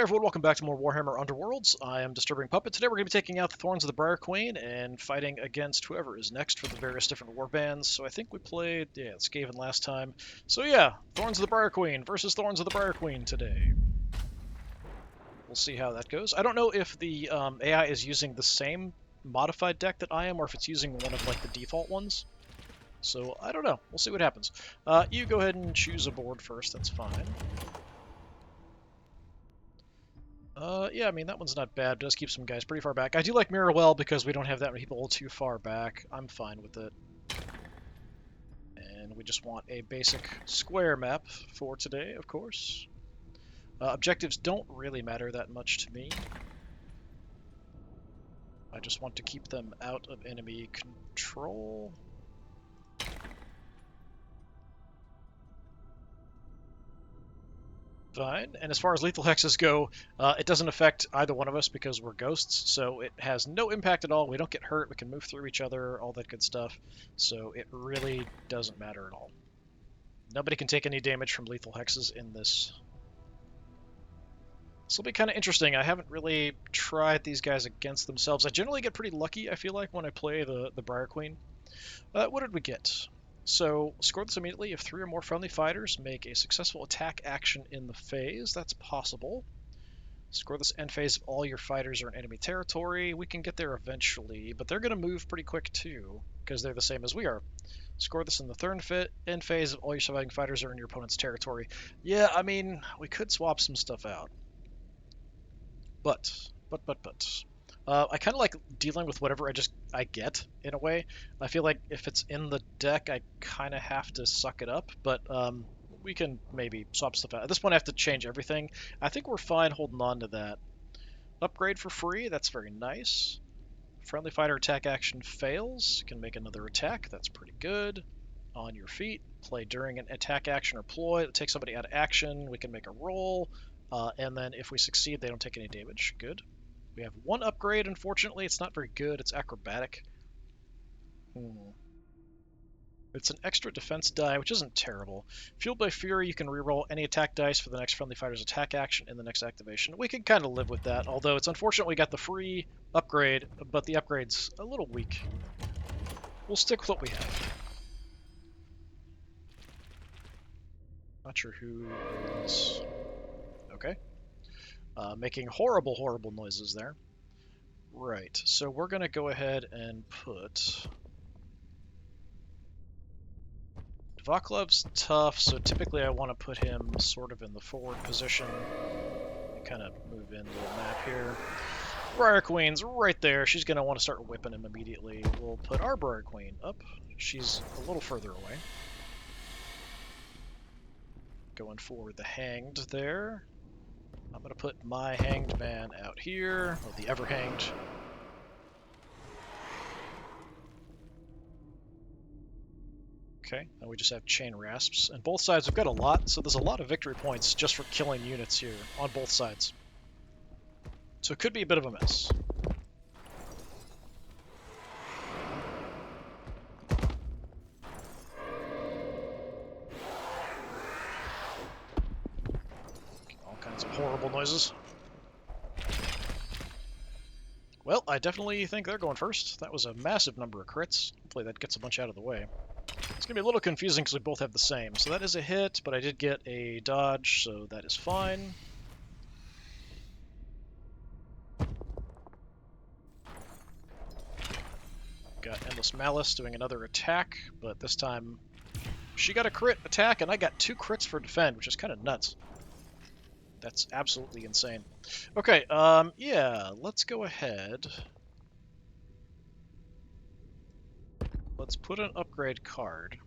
everyone, welcome back to more Warhammer Underworlds. I am DisturbingPuppet. Today we're going to be taking out the Thorns of the Briar Queen and fighting against whoever is next for the various different warbands. So I think we played, Skaven last time. So yeah, Thorns of the Briar Queen versus Thorns of the Briar Queen today. We'll see how that goes. I don't know if the AI is using the same modified deck that I am, or if it's using one of like the default ones. So I don't know. We'll see what happens. You go ahead and choose a board first. That's fine. Yeah, I mean, that one's not bad. It does keep some guys pretty far back. I do like Mirror Well because we don't have that many people too far back. I'm fine with it. And we just want a basic square map for today, of course. Objectives don't really matter that much to me. I just want to keep them out of enemy control. Fine. And as far as lethal hexes go, it doesn't affect either one of us because we're ghosts, so it has no impact at all. We don't get hurt, we can move through each other, all that good stuff. So it really doesn't matter at all. Nobody can take any damage from lethal hexes in this. This will be kind of interesting. I haven't really tried these guys against themselves. I generally get pretty lucky, I feel like, when I play the Briar Queen. What did we get? So, score this immediately if 3 or more friendly fighters make a successful attack action in the phase. That's possible. Score this end phase if all your fighters are in enemy territory. We can get there eventually, but they're going to move pretty quick too, because they're the same as we are. Score this in the third end phase if all your surviving fighters are in your opponent's territory. Yeah, I mean, we could swap some stuff out. But. I kind of like dealing with whatever I get, in a way. I feel like if it's in the deck, I kind of have to suck it up, but we can maybe swap stuff out. At this point, I have to change everything. I think we're fine holding on to that. Upgrade for free, that's very nice. Friendly fighter attack action fails. You can make another attack, that's pretty good. On your feet, play during an attack action or ploy. It takes somebody out of action, we can make a roll, and then if we succeed, they don't take any damage. Good. We have one upgrade, unfortunately. It's not very good. It's acrobatic. It's an extra defense die, which isn't terrible. Fueled by Fury, you can reroll any attack dice for the next friendly fighter's attack action in the next activation. We can kind of live with that, although it's unfortunate we got the free upgrade, but the upgrade's a little weak. We'll stick with what we have. Not sure who is... Okay. Making horrible, horrible noises there. Right, so we're going to go ahead and put... Vaclav's tough, so typically I want to put him sort of in the forward position. Kind of move into the map here. Briar Queen's right there. She's going to want to start whipping him immediately. We'll put our Briar Queen up. She's a little further away. Going for the Hanged there. I'm going to put my Hanged Man out here, or the Ever-Hanged. Okay, now we just have Chain Rasps. And both sides have got a lot, so there's a lot of victory points just for killing units here, on both sides. So it could be a bit of a mess. All kinds of horrible noises. Well, I definitely think they're going first. That was a massive number of crits. Hopefully that gets a bunch out of the way. It's going to be a little confusing because we both have the same. So that is a hit, but I did get a dodge, so that is fine. Got Endless Malice doing another attack, but this time she got a crit attack, and I got 2 crits for defend, which is kind of nuts. That's absolutely insane. Okay, yeah, let's go ahead. Let's put an upgrade card.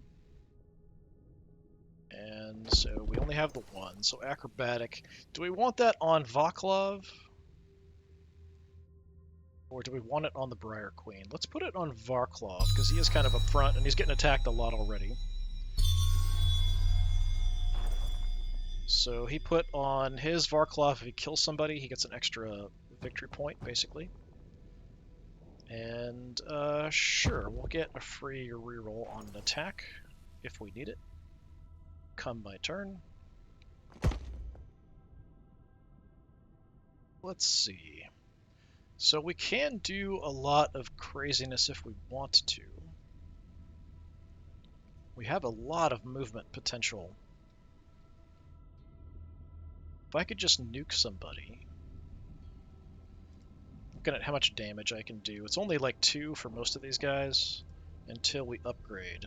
And so we only have the one, so acrobatic. Do we want that on Vaclav? Or do we want it on the Briar Queen? Let's put it on Vaclav, because he is kind of up front, and he's getting attacked a lot already. So he put on his Vaclav, if he kills somebody, he gets an extra victory point, basically. And, sure, we'll get a free reroll on an attack, if we need it. Come my turn. let's see. So we can do a lot of craziness if we want to. We have a lot of movement potential. If I could just nuke somebody. Looking at how much damage I can do. It's only like 2 for most of these guys until we upgrade.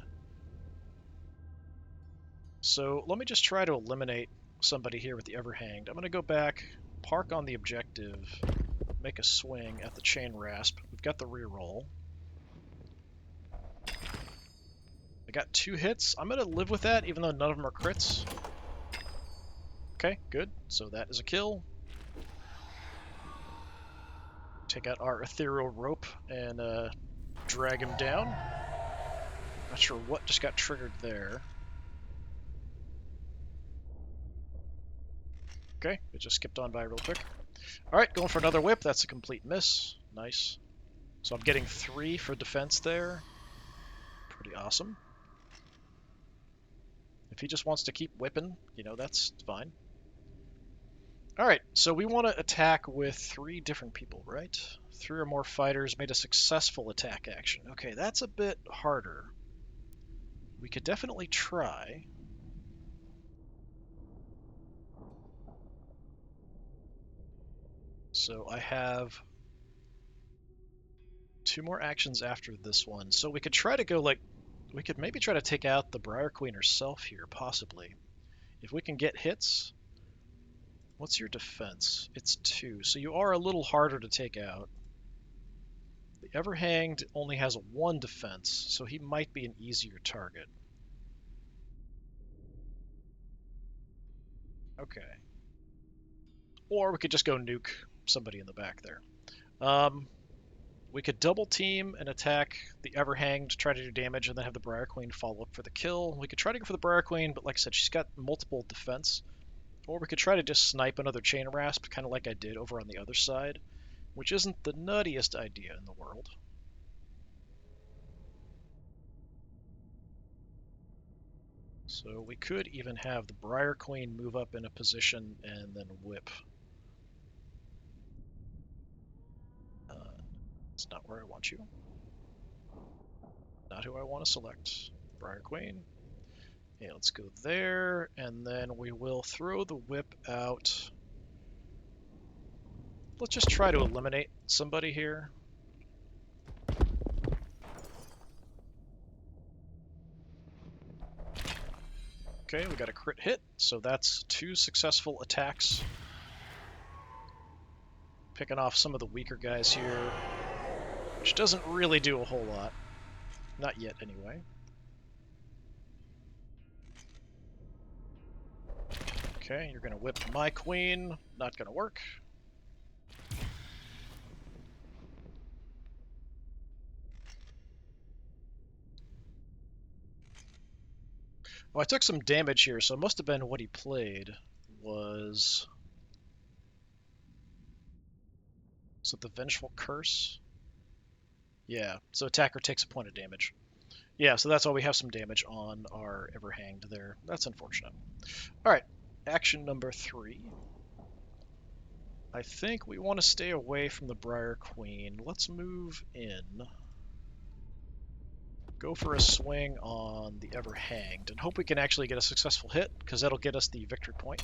So let me just try to eliminate somebody here with the Everhanged. I'm going to go back, park on the objective, make a swing at the Chain Rasp. We've got the reroll. I got 2 hits. I'm going to live with that, even though none of them are crits. Okay, good. So that is a kill. Take out our ethereal rope and drag him down. Not sure what just got triggered there. Okay, it just skipped on by real quick. Alright, going for another whip. That's a complete miss. Nice. So I'm getting 3 for defense there. Pretty awesome. If he just wants to keep whipping, you know, that's fine. Alright, so we want to attack with 3 different people, right? 3 or more fighters made a successful attack action. Okay, that's a bit harder. We could definitely try. So I have 2 more actions after this one. So we could try to go like, we could maybe try to take out the Briar Queen herself here, possibly. If we can get hits. What's your defense? It's 2, so you are a little harder to take out. The Everhanged only has a 1 defense, so he might be an easier target. Okay. Or we could just go nuke somebody in the back there. We could double team and attack the Everhanged, try to do damage, and then have the Briar Queen follow up for the kill. We could try to go for the Briar Queen, but like I said, she's got multiple defense. Or we could try to just snipe another Chain Rasp, kind of like I did over on the other side, which isn't the nuttiest idea in the world. So we could even have the Briar Queen move up in a position and then whip. It's not where I want you. Not who I want to select. Briar Queen. Yeah, let's go there, and then we will throw the whip out. Let's just try to eliminate somebody here. Okay, we got a crit hit, so that's 2 successful attacks. Picking off some of the weaker guys here, which doesn't really do a whole lot. Not yet, anyway. Okay, you're gonna whip my queen. Not gonna work. Oh, I took some damage here, so it must have been what he played was... So the Vengeful Curse? Yeah, so attacker takes a point of damage. Yeah, so that's why we have some damage on our Everhanged there. That's unfortunate. Alright, action number 3. I think we want to stay away from the Briar Queen. Let's move in. Go for a swing on the Everhanged and hope we can actually get a successful hit, because that'll get us the victory point.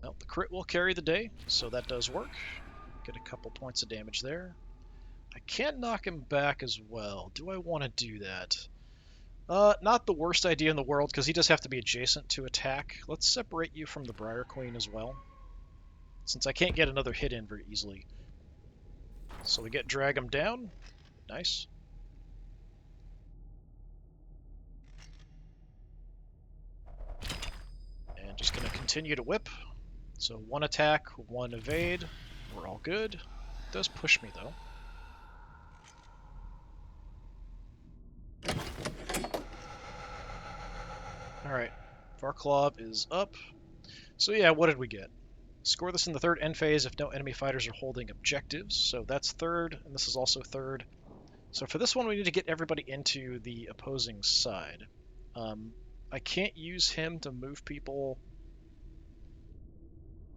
Well, the crit will carry the day, so that does work. Get a couple points of damage there. I can knock him back as well. Do I want to do that? Not the worst idea in the world, because he does have to be adjacent to attack. Let's separate you from the Briar Queen as well, since I can't get another hit in very easily. So we get drag him down. Nice. And just going to continue to whip. So 1 attack, 1 evade. We're all good. It does push me, though. Alright, Varklov is up. So yeah, what did we get? Score this in the 3rd end phase if no enemy fighters are holding objectives. So that's 3rd, and this is also 3rd. So for this one, we need to get everybody into the opposing side. I can't use him to move people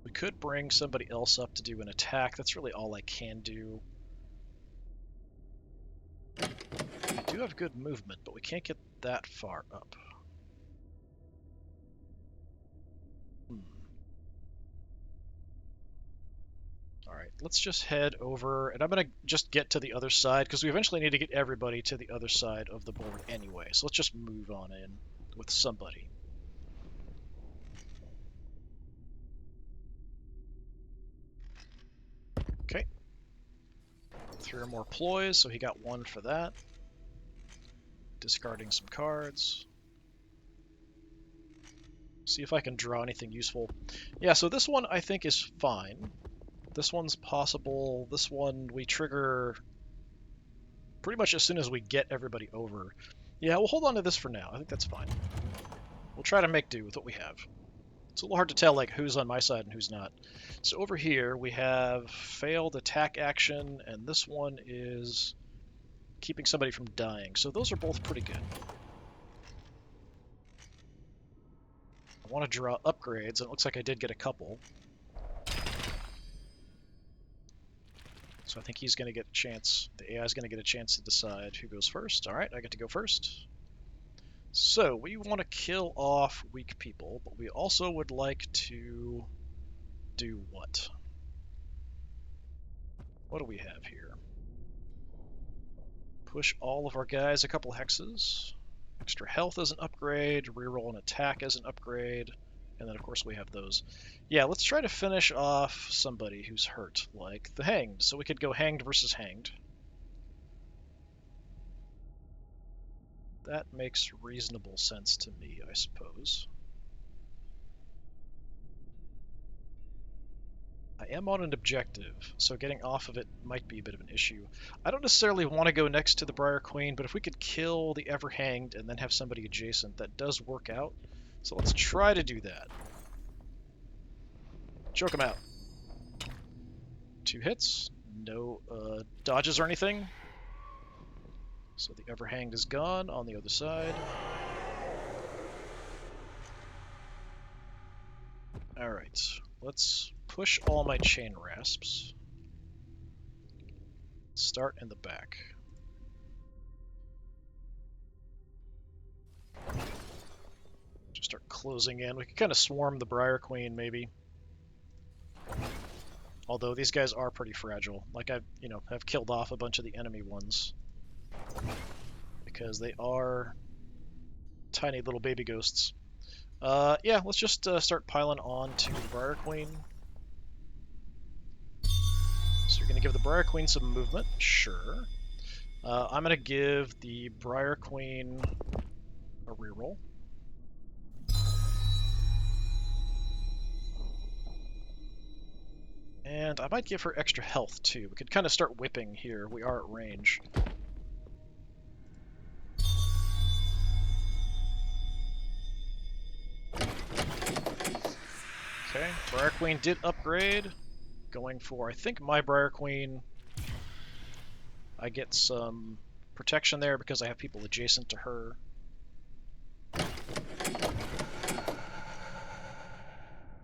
We could bring somebody else up to do an attack. That's really all I can do. I do have good movement, but we can't get that far up. Alright, let's just head over, and I'm going to just get to the other side, because we eventually need to get everybody to the other side of the board anyway, so let's just move on in with somebody. Okay. 3 or more ploys, so he got 1 for that. Discarding some cards. See if I can draw anything useful. Yeah, so this one I think is fine. This one's possible. This one we trigger pretty much as soon as we get everybody over. Yeah, we'll hold on to this for now. I think that's fine. We'll try to make do with what we have. It's a little hard to tell like who's on my side and who's not. So over here we have failed attack action, and this one is keeping somebody from dying. So those are both pretty good. I want to draw upgrades, and it looks like I did get a couple. So I think he's going to get a chance. The AI is going to get a chance to decide who goes first. All right, I get to go first. So we want to kill off weak people, but we also would like to do what? What do we have here? Push all of our guys a couple hexes. Extra health as an upgrade. Reroll an attack as an upgrade. And then, of course, we have those. Yeah, let's try to finish off somebody who's hurt, like the Hanged. So we could go Hanged versus Hanged. That makes reasonable sense to me, I suppose. I am on an objective, so getting off of it might be a bit of an issue. I don't necessarily want to go next to the Briar Queen, but if we could kill the Ever-Hanged and then have somebody adjacent, that does work out. So let's try to do that. Choke him out. 2 hits. No dodges or anything. So the Ever-Hanged is gone on the other side. Alright, let's push all my chain rasps. Start in the back. Just start closing in. We can kind of swarm the Briar Queen, maybe. Although these guys are pretty fragile. Like I've killed off a bunch of the enemy ones. Because they are tiny little baby ghosts. Yeah, let's just start piling on to the Briar Queen. So you're going to give the Briar Queen some movement? Sure. I'm going to give the Briar Queen a reroll. And I might give her extra health, too. We could kind of start whipping here. We are at range. Okay, Briar Queen did upgrade. Going for, I think, my Briar Queen. I get some protection there because I have people adjacent to her.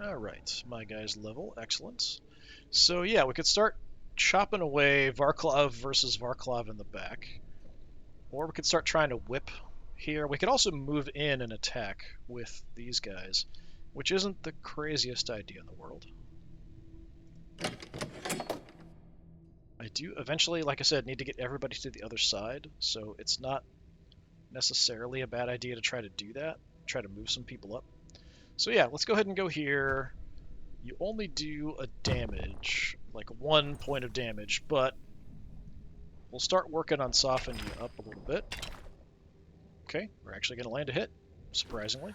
Alright, my guy's level. Excellent. So yeah, we could start chopping away Varklav versus Varklav in the back. Or we could start trying to whip here. We could also move in and attack with these guys, which isn't the craziest idea in the world. I do eventually, like I said, need to get everybody to the other side, so it's not necessarily a bad idea to try to do that, try to move some people up. So yeah, let's go ahead and go here. You only do a damage, like 1 point of damage, but we'll start working on softening you up a little bit. Okay, we're actually going to land a hit, surprisingly.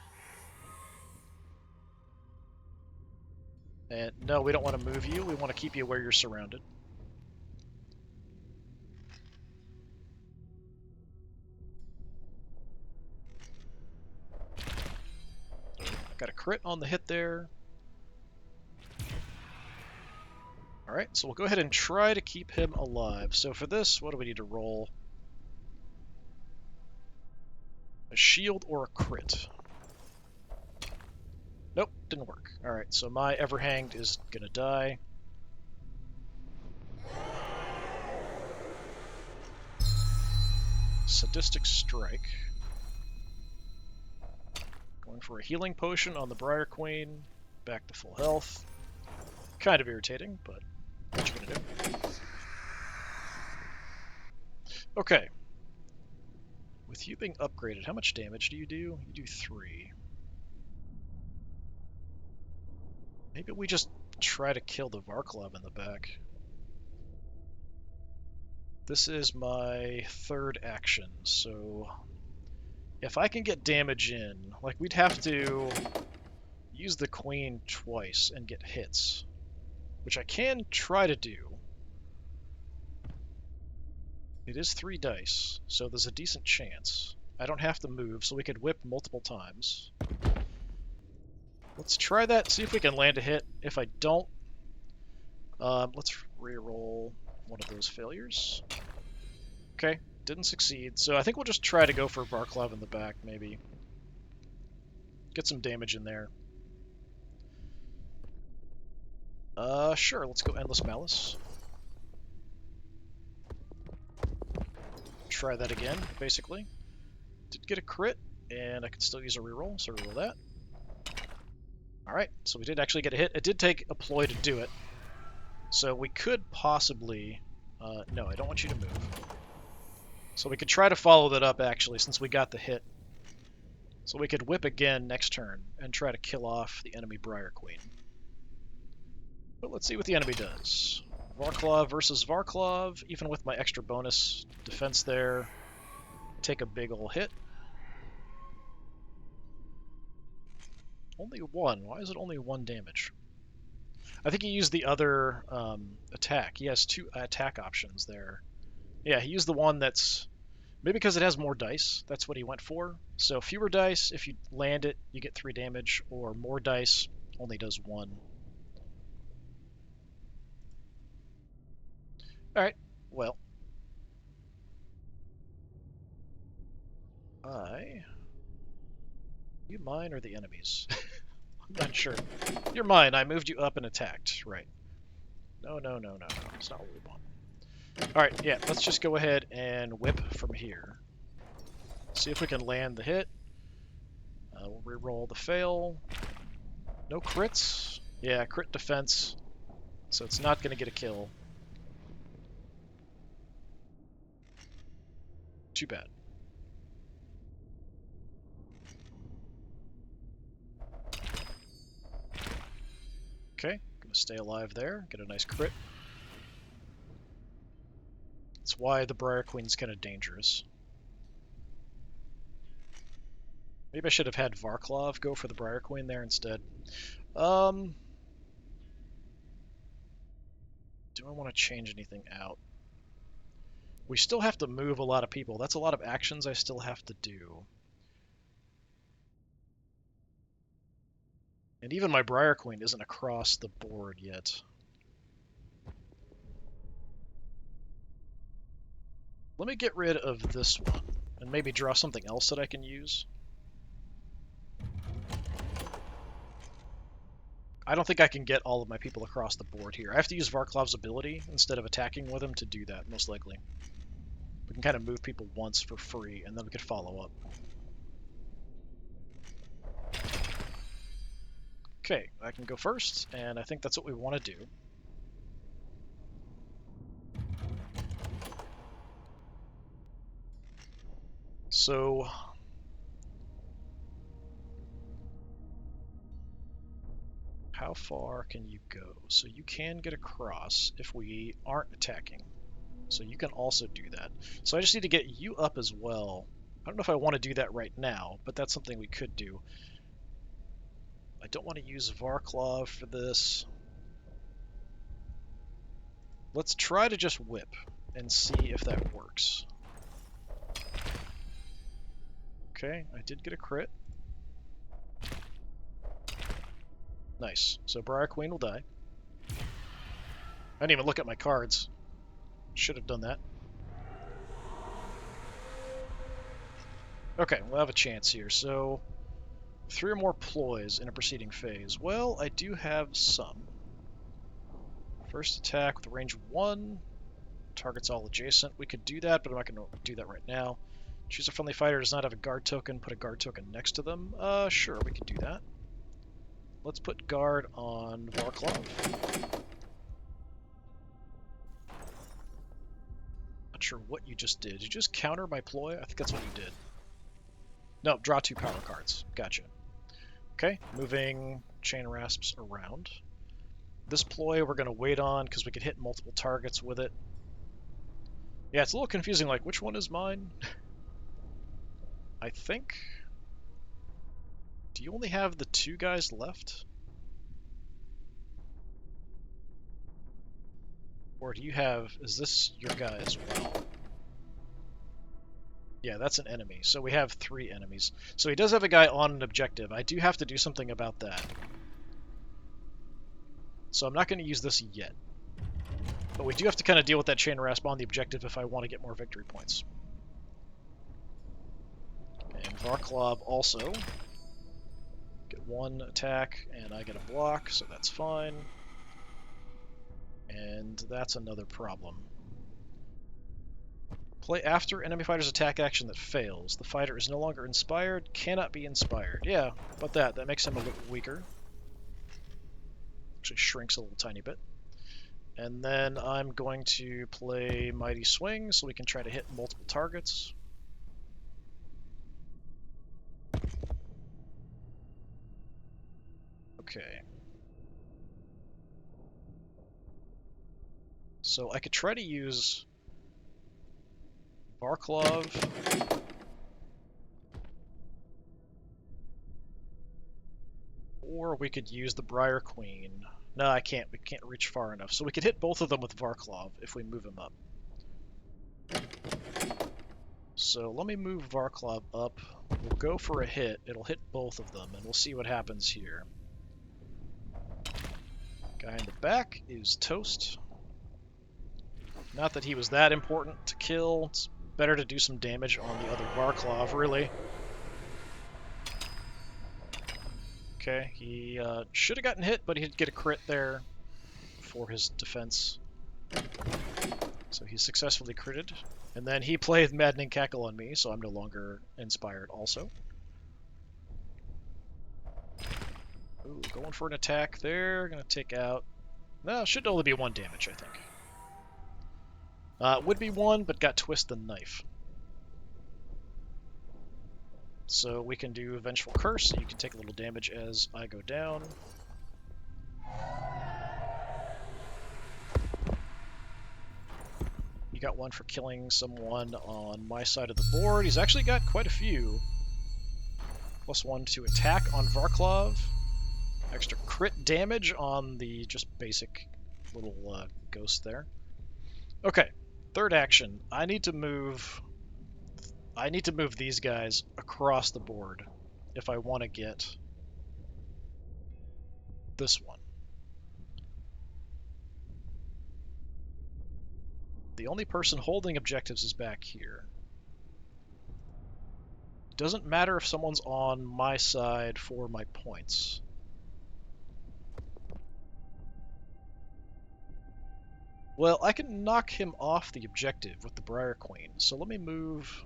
And no, we don't want to move you, we want to keep you where you're surrounded. Got a crit on the hit there. Alright, so we'll go ahead and try to keep him alive. So for this, what do we need to roll? A shield or a crit? Nope, didn't work. Alright, so my Everhanged is gonna die. Sadistic Strike. Going for a healing potion on the Briar Queen. Back to full health. Kind of irritating, but what you gonna do? Okay. With you being upgraded, how much damage do? You do 3. Maybe we just try to kill the Varklov in the back. This is my 3rd action, so if I can get damage in, like we'd have to use the Queen twice and get hits, which I can try to do. It is 3 dice, so there's a decent chance. I don't have to move, so we could whip multiple times. Let's try that, see if we can land a hit. If I don't, let's reroll one of those failures. Okay, didn't succeed, so I think we'll just try to go for Varklov in the back, maybe. Get some damage in there. Sure, let's go Endless Malice. Try that again, basically. Did get a crit, and I can still use a reroll, so reroll that. Alright, so we did actually get a hit. It did take a ploy to do it. So we could possibly... no, I don't want you to move. So we could try to follow that up, actually, since we got the hit. So we could whip again next turn and try to kill off the enemy Briar Queen. But let's see what the enemy does. Varklov versus Varklov, even with my extra bonus defense there. Take a big ol' hit. Only 1. Why is it only 1 damage? I think he used the other attack. He has 2 attack options there. Yeah, he used the one that's... Maybe because it has more dice, that's what he went for. So fewer dice, if you land it, you get 3 damage, or more dice, only does 1. Alright, well. You mine or the enemy's? I'm not sure. You're mine, I moved you up and attacked. Right. No. It's not what we want. Alright, yeah, let's just go ahead and whip from here. See if we can land the hit. We'll reroll the fail. No crits. Yeah, crit defense. So it's not going to get a kill. Too bad. Okay, gonna stay alive there. Get a nice crit. That's why the Briar Queen's kind of dangerous. Maybe I should have had Varklov go for the Briar Queen there instead. Do I want to change anything out? We still have to move a lot of people. That's a lot of actions I still have to do. And even my Briar Queen isn't across the board yet. Let me get rid of this one, and maybe draw something else that I can use. I don't think I can get all of my people across the board here. I have to use Varklov's ability instead of attacking with him to do that, most likely. We can kind of move people once for free, and then we could follow up. Okay, I can go first, and I think that's what we want to do. So... how far can you go? So you can get across if we aren't attacking. So you can also do that. So I just need to get you up as well. I don't know if I want to do that right now, but that's something we could do. I don't want to use Varklov for this. Let's try to just whip and see if that works. Okay, I did get a crit. Nice. So Briar Queen will die. I didn't even look at my cards. Should have done that. Okay, we'll have a chance here. So 3 or more ploys in a preceding phase. Well, I do have some. First attack with range 1. Targets all adjacent. We could do that, but I'm not going to do that right now. Choose a friendly fighter does not have a guard token. Put a guard token next to them. Sure, we could do that. Let's put guard on Varklov. Not sure what you just did. Did you just counter my ploy? I think that's what you did. No, draw 2 power cards. Gotcha. Okay, moving Chain Rasps around. This ploy we're going to wait on because we could hit multiple targets with it. Yeah, it's a little confusing, like, which one is mine? I think... Do you only have the 2 guys left? Or do you have... Is this your guy as well? Yeah, that's an enemy. So we have 3 enemies. So he does have a guy on an objective. I do have to do something about that. So I'm not going to use this yet. But we do have to kind of deal with that Chain Rasp on the objective if I want to get more victory points. And Varklov also. Get 1 attack, and I get a block, so that's fine. And that's another problem. Play after enemy fighter's attack action that fails. The fighter is no longer inspired, cannot be inspired. Yeah, but that makes him a little weaker. Actually shrinks a little tiny bit. And then I'm going to play Mighty Swing so we can try to hit multiple targets. Okay. So I could try to use Varklov. Or we could use the Briar Queen. No, I can't. We can't reach far enough. So we could hit both of them with Varklov if we move him up. So let me move Varklov up. We'll go for a hit. It'll hit both of them, and we'll see what happens here. Guy in the back is toast. Not that he was that important to kill. It's better to do some damage on the other Varklov, really. Okay, he should have gotten hit, but he'd get a crit there for his defense. So he successfully critted. And then he played Maddening Cackle on me, so I'm no longer inspired also. Ooh, going for an attack there. Gonna take out... No, should only be 1 damage, I think. Would be 1, but got Twist the Knife. So we can do Vengeful Curse, so you can take a little damage as I go down. You got 1 for killing someone on my side of the board. He's actually got quite a few. +1 to attack on Varklov. Extra crit damage on the just basic little ghost there. Okay, third action. I need to move these guys across the board if I want to get this one. The only person holding objectives is back here. Doesn't matter if someone's on my side for my points. Well, I can knock him off the objective with the Briar Queen, so let me move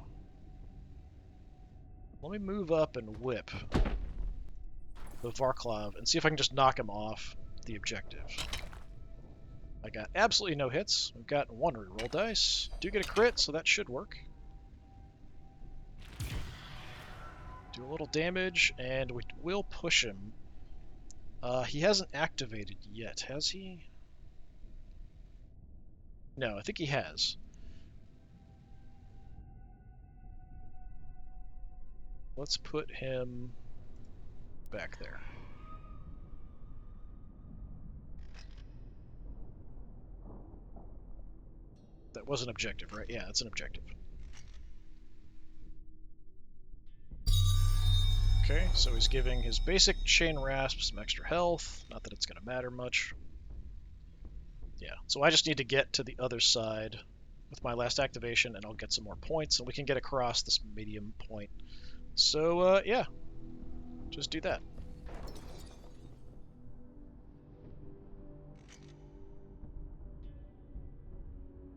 up and whip the Varklov and see if I can just knock him off the objective. I got absolutely no hits. We've got 1 reroll dice. Do get a crit, so that should work. Do a little damage, and we will push him. He hasn't activated yet, has he? No, I think he has. Let's put him back there. That was an objective, right? Yeah, that's an objective. Okay, so he's giving his basic Chain Rasp some extra health. Not that it's going to matter much. Yeah, so I just need to get to the other side with my last activation, and I'll get some more points, and we can get across this medium point. So, yeah. just do that.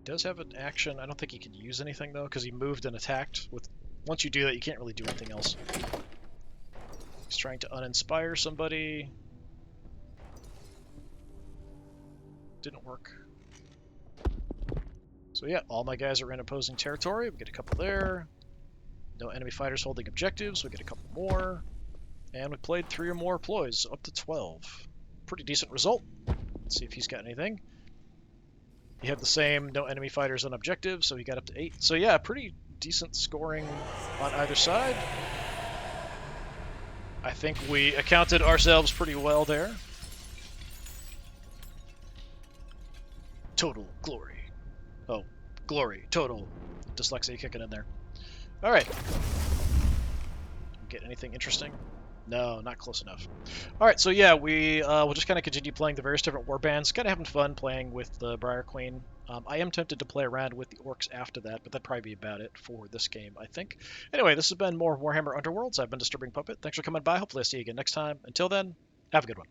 Does have an action. I don't think he can use anything though, because he moved and attacked. Once you do that, you can't really do anything else. He's trying to uninspire somebody. Didn't work. So yeah, all my guys are in opposing territory. We get a couple there. No enemy fighters holding objectives. We get a couple more. And we played 3 or more ploys, up to 12. Pretty decent result. Let's see if he's got anything. He had the same, no enemy fighters on objectives, so he got up to 8. So yeah, pretty decent scoring on either side. I think we accounted ourselves pretty well there. Total glory. Oh, glory, total. Dyslexia kicking in there. All right. Get anything interesting? No, not close enough. All right, so yeah, we'll just kind of continue playing the various different warbands, kind of having fun playing with the Briar Queen. I am tempted to play around with the orcs after that, but that'd probably be about it for this game, I think. Anyway, this has been more Warhammer Underworlds. I've been Disturbing Puppet. Thanks for coming by. Hopefully I'll see you again next time. Until then, have a good one.